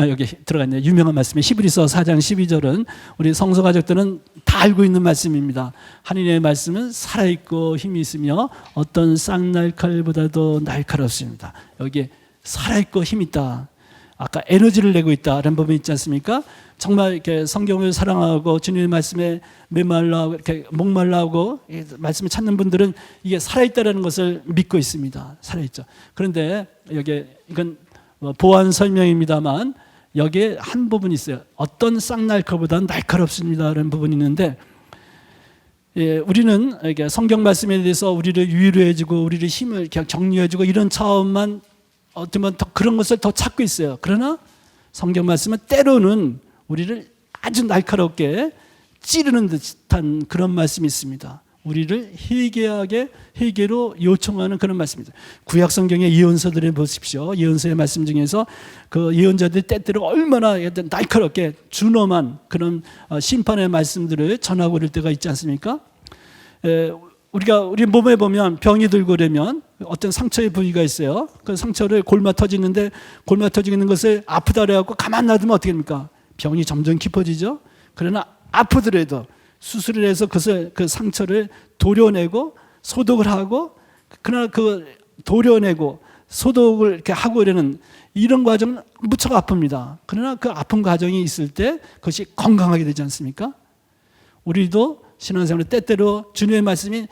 여기 들어가 있네요. 유명한 말씀이 히브리서 4장 12절은 우리 성서 가족들은 다 알고 있는 말씀입니다. 하나님의 말씀은 살아있고 힘이 있으며 어떤 쌍날칼보다도 날카롭습니다. 여기에 살아있고 힘이 있다. 아까 에너지를 내고 있다라는 부분이 있지 않습니까? 정말 이렇게 성경을 사랑하고 주님의 말씀에 메말라하고 이렇게 목말라하고 말씀을 찾는 분들은 이게 살아있다라는 것을 믿고 있습니다. 살아있죠. 그런데 이건 보완 설명입니다만 여기에 한 부분이 있어요. 어떤 쌍날칼보다는 날카롭습니다라는 부분이 있는데 우리는 성경 말씀에 대해서 우리를 위로해주고 우리를 힘을 격려해주고 이런 차원만 어쩌면 더 그런 것을 더 찾고 있어요. 그러나 성경 말씀은 때로는 우리를 아주 날카롭게 찌르는 듯한 그런 말씀이 있습니다. 우리를 회개로 요청하는 그런 말씀입니다. 구약 성경의 예언서들을 보십시오. 예언서의 말씀 중에서 그 예언자들 때때로 얼마나 날카롭게 준엄한 그런 심판의 말씀들을 전하고 그럴 때가 있지 않습니까? 우리 몸에 보면 병이 들고 그러면 어떤 상처의 부위가 있어요. 그 상처를 골마 터지는데 골마 터지는 것을 아프다 그래갖고 가만 놔두면 어떻게 됩니까? 병이 점점 깊어지죠. 그러나 아프더라도 수술을 해서 그 상처를 도려내고 소독을 하고 그러나 그 도려내고 소독을 이렇게 하고 이러는 이런 과정은 무척 아픕니다. 그러나 그 아픈 과정이 있을 때 그것이 건강하게 되지 않습니까? 우리도 신앙생활에 때때로 주님의 말씀이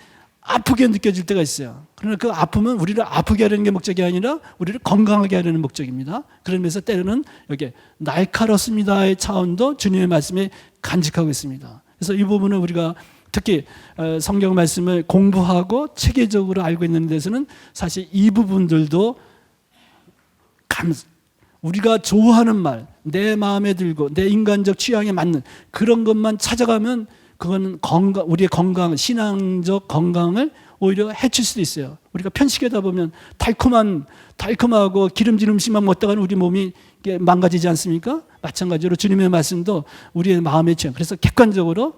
아프게 느껴질 때가 있어요. 그러나 그 아픔은 우리를 아프게 하려는 게 목적이 아니라 우리를 건강하게 하려는 목적입니다. 그러면서 때로는 여기 날카롭습니다의 차원도 주님의 말씀에 간직하고 있습니다. 그래서 이 부분은 우리가 특히 성경 말씀을 공부하고 체계적으로 알고 있는 데서는 사실 이 부분들도 우리가 좋아하는 말, 내 마음에 들고 내 인간적 취향에 맞는 그런 것만 찾아가면 그건 우리의 건강, 신앙적 건강을 오히려 해칠 수도 있어요. 우리가 편식하다 보면 달콤하고 기름진 음식만 먹다가는 우리 몸이 망가지지 않습니까? 마찬가지로 주님의 말씀도 우리의 마음의 취향. 그래서 객관적으로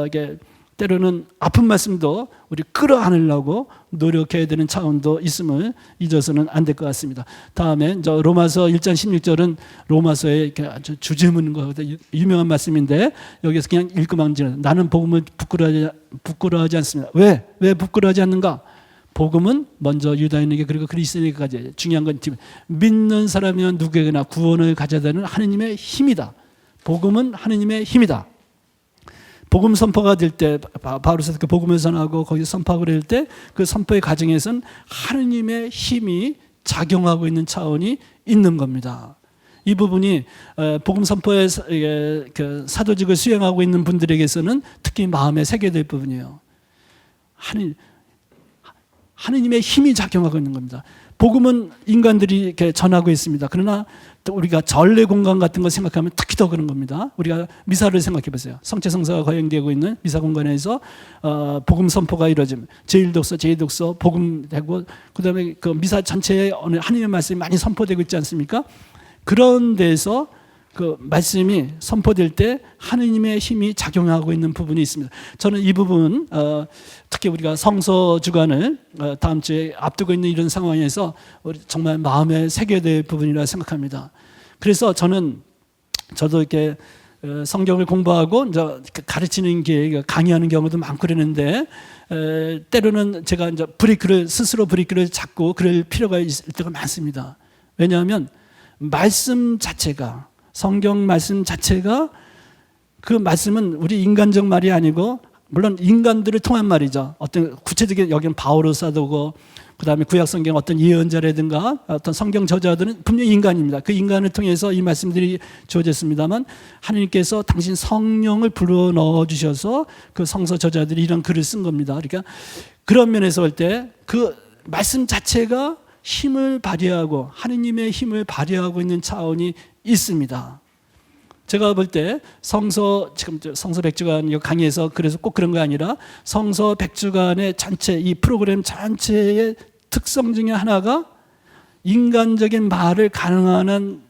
이게 때로는 아픈 말씀도 우리 끌어안으려고 노력해야 되는 차원도 있음을 잊어서는 안 될 것 같습니다. 다음에 로마서 1장 16절은 로마서의 이렇게 아주 주제문과 유명한 말씀인데 여기서 그냥 읽고만 지는 나는 복음을 부끄러워하지 않습니다. 왜 부끄러워하지 않는가? 복음은 먼저 유다인에게 그리고 그리스도인에게까지 중요한 건 믿는 사람이면 누구에게나 구원을 가져야 되는 하느님의 힘이다. 복음은 하느님의 힘이다. 복음 선포가 될 때 바울에서 그 복음을 전하고 거기서 선포하고 그럴 때 그 선포의 과정에서는 하느님의 힘이 작용하고 있는 차원이 있는 겁니다. 이 부분이 복음 선포의 그 사도직을 수행하고 있는 분들에게서는 특히 마음에 새겨질 부분이에요. 하느님의 힘이 작용하고 있는 겁니다. 복음은 인간들이 이렇게 전하고 있습니다. 그러나 또 우리가 전례 공간 같은 거 생각하면 특히 더 그런 겁니다. 우리가 미사를 생각해 보세요. 성체 성사가 거행되고 있는 미사 공간에서 복음 선포가 이루어지면 제1독서, 제2독서 복음되고 그다음에 그 미사 전체에 하나님의 말씀이 많이 선포되고 있지 않습니까? 그런 데서 그 말씀이 선포될 때 하느님의 힘이 작용하고 있는 부분이 있습니다. 저는 이 부분 특히 우리가 성서 주간을 다음 주에 앞두고 있는 이런 상황에서 정말 마음에 새겨야 될 부분이라 생각합니다. 그래서 저도 이렇게 성경을 공부하고 이제 가르치는 게 강의하는 경우도 많고 그러는데 때로는 제가 이제 스스로 브레이크를 잡고 그럴 필요가 있을 때가 많습니다. 왜냐하면 말씀 자체가 성경 말씀 자체가 그 말씀은 우리 인간적 말이 아니고 물론 인간들을 통한 말이죠. 어떤 구체적인 여기는 바오로 사도고 그다음에 구약성경 어떤 예언자라든가 어떤 성경 저자들은 분명히 인간입니다. 그 인간을 통해서 이 말씀들이 주어졌습니다만 하나님께서 당신 성령을 불어넣어 주셔서 그 성서 저자들이 이런 글을 쓴 겁니다. 그러니까 그런 면에서 볼 때 그 말씀 자체가 힘을 발휘하고 하느님의 힘을 발휘하고 있는 차원이 있습니다. 제가 볼 때 지금 성서 100주간 강의에서 그래서 꼭 그런 거 아니라 성서 100주간의 전체 이 프로그램 전체의 특성 중에 하나가 인간적인 말을 가능한 한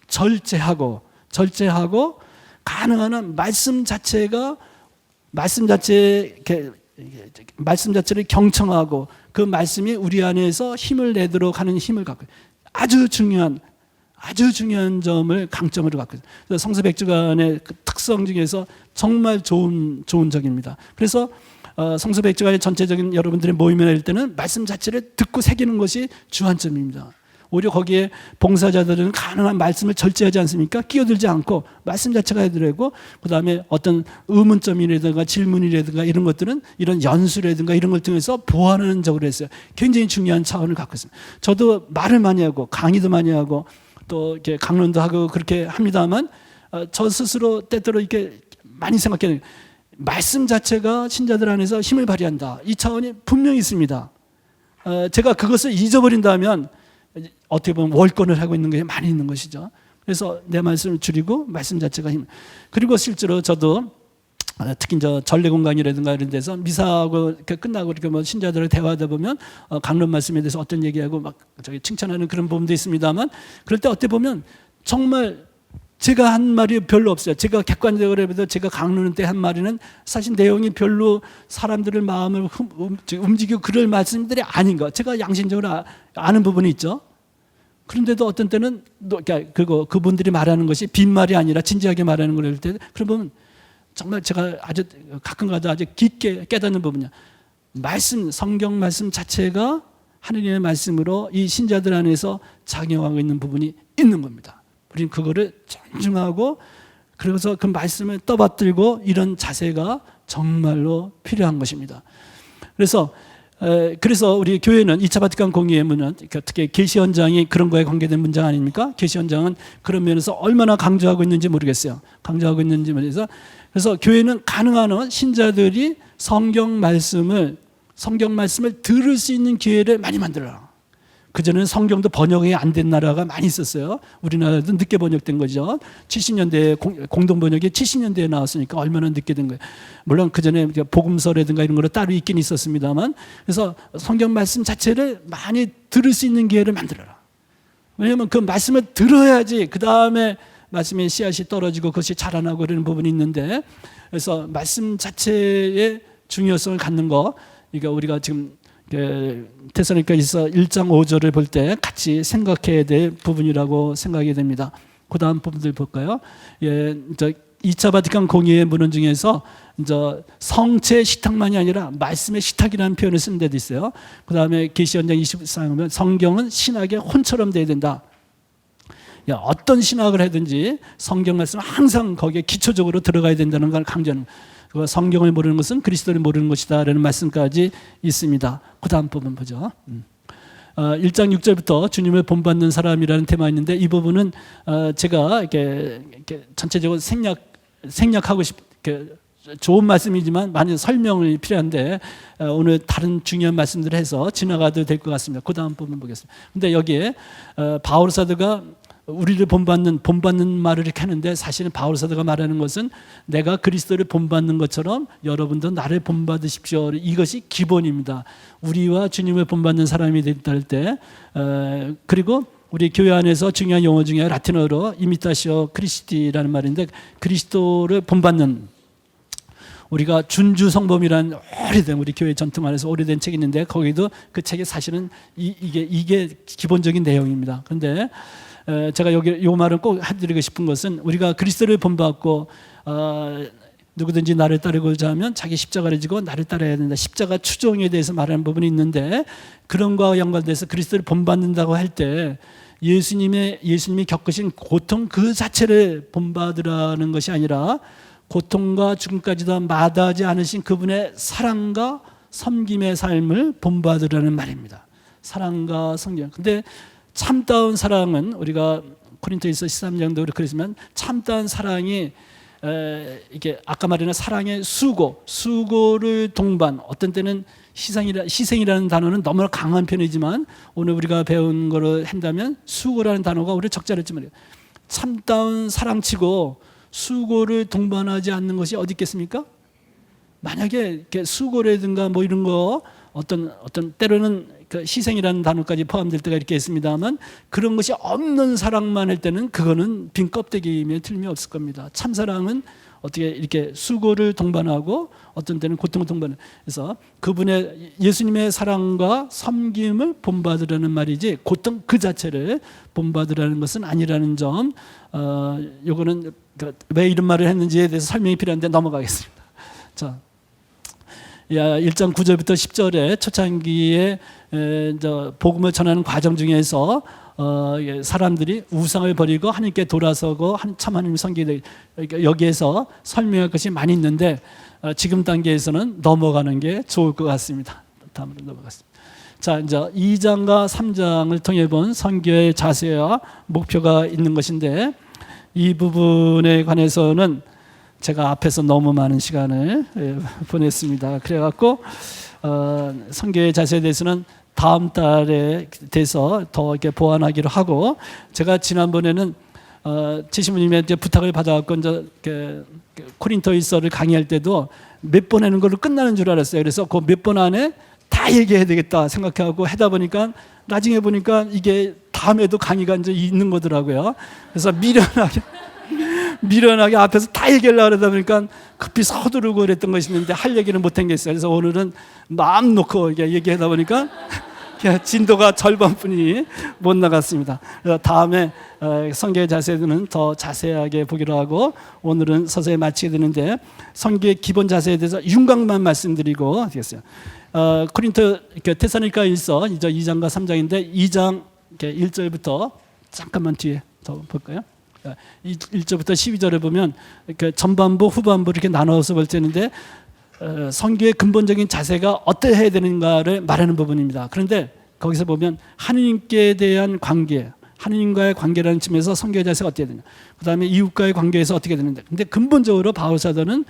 절제하고 가능한 한 말씀 자체를 경청하고 그 말씀이 우리 안에서 힘을 내도록 하는 힘을 갖고 아주 중요한 점을 강점으로 갖고 있어요. 그래서 성서 100주간의 그 특성 중에서 정말 좋은 적입니다. 그래서 성서 100주간의 전체적인 여러분들의 모임에 할 때는 말씀 자체를 듣고 새기는 것이 주안점입니다. 오히려 거기에 봉사자들은 가능한 말씀을 절제하지 않습니까? 끼어들지 않고 말씀 자체가 해드리고 그다음에 어떤 의문점이라든가 질문이라든가 이런 것들은 이런 연수라든가 이런 걸 통해서 보완하는 적으로 했어요. 굉장히 중요한 차원을 갖고 있습니다. 저도 말을 많이 하고 강의도 많이 하고 또 이렇게 강론도 하고 그렇게 합니다만 저 스스로 때때로 이렇게 많이 생각해요. 말씀 자체가 신자들 안에서 힘을 발휘한다. 이 차원이 분명히 있습니다. 제가 그것을 잊어버린다면 어떻게 보면 월권을 하고 있는 게 많이 있는 것이죠. 그래서 내 말씀을 줄이고 말씀 자체가 힘. 그리고 실제로 저도 특히 저 전례 공간이라든가 이런 데서 미사하고 이렇게 끝나고 이렇게 뭐 신자들을 대화하다 보면 강론 말씀에 대해서 어떤 얘기하고 막 저기 칭찬하는 그런 부분도 있습니다만 그럴 때 어떻게 보면 정말 제가 한 말이 별로 없어요. 제가 객관적으로 해도 제가 강론 때 한 말에는 사실 내용이 별로 사람들의 마음을 움직이고 그럴 말씀들이 아닌 것. 제가 양심적으로 아는 부분이 있죠. 그런데도 어떤 때는 그분들이 말하는 것이 빈말이 아니라 진지하게 말하는 걸 할 때 그런 부분 정말 제가 아주 가끔가다 아주 깊게 깨닫는 부분이야. 성경 말씀 자체가 하느님의 말씀으로 이 신자들 안에서 작용하고 있는 부분이 있는 겁니다. 우리는 그거를 존중하고 그래서 그 말씀을 떠받들고 이런 자세가 정말로 필요한 것입니다. 그래서 우리 교회는 2차 바티칸 공의회문은 특히 계시 현장이 그런 거에 관계된 문장 아닙니까? 계시 현장은 그런 면에서 얼마나 강조하고 있는지 모르겠어요. 그래서 교회는 가능한 한 신자들이 성경 말씀을 들을 수 있는 기회를 많이 만들어라. 그전에는 성경도 번역이 안 된 나라가 많이 있었어요. 우리나라도 늦게 번역된 거죠. 70년대에 공동 번역이 70년대에 나왔으니까 얼마나 늦게 된 거예요. 물론 그전에 복음서라든가 이런 거로 따로 있긴 있었습니다만 그래서 성경 말씀 자체를 많이 들을 수 있는 기회를 만들어라. 왜냐하면 그 말씀을 들어야지 그 다음에 말씀의 씨앗이 떨어지고 그것이 자라나고 그러는 부분이 있는데 그래서 말씀 자체의 중요성을 갖는 거 그러니까 우리가 지금 데살로니가서 1장 5절을 볼 때 같이 생각해야 될 부분이라고 생각이 됩니다. 그 다음 부분들 볼까요? 2차 바티칸 공의회 문헌 중에서 성체 식탁만이 아니라 말씀의 식탁이라는 표현을 쓴 데도 있어요. 그 다음에 계시 현장 24장 보면 성경은 신학의 혼처럼 돼야 된다. 어떤 신학을 하든지 성경 말씀은 항상 거기에 기초적으로 들어가야 된다는 걸 강조하는 성경을 모르는 것은 그리스도를 모르는 것이다 라는 말씀까지 있습니다. 그 다음 부분 보죠. 1장 6절부터 주님을 본받는 사람이라는 테마가 있는데 이 부분은 제가 이렇게 전체적으로 생략하고 좋은 말씀이지만 많은 설명이 필요한데 오늘 다른 중요한 말씀들을 해서 지나가도 될 것 같습니다. 그 다음 부분 보겠습니다. 근데 여기에 바울 사도가 우리를 본받는 말을 이렇게 하는데 사실은 바울 사도가 말하는 것은 내가 그리스도를 본받는 것처럼 여러분도 나를 본받으십시오. 이것이 기본입니다. 우리와 주님을 본받는 사람이 됐다 할 때 그리고 우리 교회 안에서 중요한 용어 중에 라틴어로 이미타시오 크리스티라는 말인데 그리스도를 본받는 우리가 준주 성범이라는 오래된 우리 교회 전통 안에서 오래된 책이 있는데 거기도 그 책에 사실은 이게 기본적인 내용입니다. 그런데 제가 여기 요 말을 꼭 해드리고 싶은 것은 우리가 그리스도를 본받고 누구든지 나를 따르고자 하면 자기 십자가를 지고 나를 따라야 된다. 십자가 추종에 대해서 말하는 부분이 있는데 그런 거와 연관돼서 그리스도를 본받는다고 할 때 예수님이 겪으신 고통 그 자체를 본받으라는 것이 아니라 고통과 죽음까지도 마다하지 않으신 그분의 사랑과 섬김의 삶을 본받으라는 말입니다. 사랑과 섬김. 근데 참다운 사랑은 우리가 고린도후서 13장도 그러지만 참다운 사랑이 이게 아까 말한 사랑의 수고를 동반, 어떤 때는 희생이라는 단어는 너무나 강한 편이지만 오늘 우리가 배운 거를 한다면 수고라는 단어가 우리 적절할 지 말이에요. 참다운 사랑치고 수고를 동반하지 않는 것이 어디 있겠습니까? 만약에 이렇게 수고라든가 뭐 이런 거 어떤 때로는 그 희생이라는 단어까지 포함될 때가 이렇게 있습니다만 그런 것이 없는 사랑만 할 때는 그거는 빈 껍데기임에 틀림이 없을 겁니다. 참사랑은 어떻게 이렇게 수고를 동반하고 어떤 때는 고통을 동반해. 그래서 그분의 예수님의 사랑과 섬김을 본받으라는 말이지 고통 그 자체를 본받으라는 것은 아니라는 점. 요거는 왜 이런 말을 했는지에 대해서 설명이 필요한데 넘어가겠습니다. 자, 1장 9절부터 10절에 초창기에 복음을 전하는 과정 중에서 사람들이 우상을 버리고 하나님께 돌아서고 참 하나님을 섬기게 되고 여기에서 설명할 것이 많이 있는데 지금 단계에서는 넘어가는 게 좋을 것 같습니다. 다음으로 넘어가겠습니다. 자, 이제 2장과 3장을 통해 본 선교의 자세와 목표가 있는 것인데 이 부분에 관해서는 제가 앞에서 너무 많은 시간을 보냈습니다. 그래갖고 선교의 자세에 대해서는 다음 달에 돼서 더 이렇게 보완하기로 하고 제가 지난번에는 지시부님한테 부탁을 받아갖고 이제 코린토일서를 강의할 때도 몇 번 하는 걸로 끝나는 줄 알았어요. 그래서 그 몇 번 안에 다 얘기해야 되겠다 생각하고 하다 보니까 나중에 보니까 이게 다음에도 강의가 이제 있는 거더라고요. 그래서 미련하게 앞에서 다 얘기하려고 그러다 보니까 급히 서두르고 그랬던 것이 있는데 할 얘기는 못한 게 있어요. 그래서 오늘은 마음 놓고 얘기하다 보니까 진도가 절반뿐이 못 나갔습니다. 그래서 다음에 선교의 자세는 더 자세하게 보기로 하고 오늘은 서서히 마치게 되는데 선교의 기본 자세에 대해서 윤곽만 말씀드리고 되겠어요. 코린토 테살로니가일서 2장과 3장인데 2장 1절부터 잠깐만 뒤에 더 볼까요? 1절부터 12절에 보면 전반부 후반부 이렇게 나눠서 볼 때인데 선교의 근본적인 자세가 어떠해야 되는가를 말하는 부분입니다. 그런데 거기서 보면 하느님께 대한 관계, 하느님과의 관계라는 측면에서 선교의 자세가 어떻게 되냐, 그 다음에 이웃과의 관계에서 어떻게 되는데, 근데 근본적으로 바울 사도는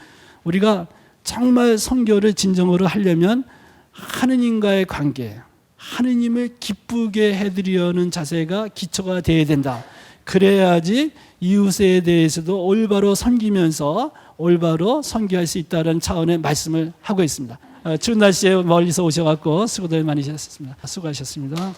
우리가 정말 선교를 진정으로 하려면 하느님과의 관계, 하느님을 기쁘게 해드리려는 자세가 기초가 되어야 된다. 그래야지 이웃에 대해서도 올바로 섬기면서 올바로 선교할 수 있다는 차원의 말씀을 하고 있습니다. 추운 날씨에 멀리서 오셔갖고 수고들 많이 하셨습니다. 수고하셨습니다.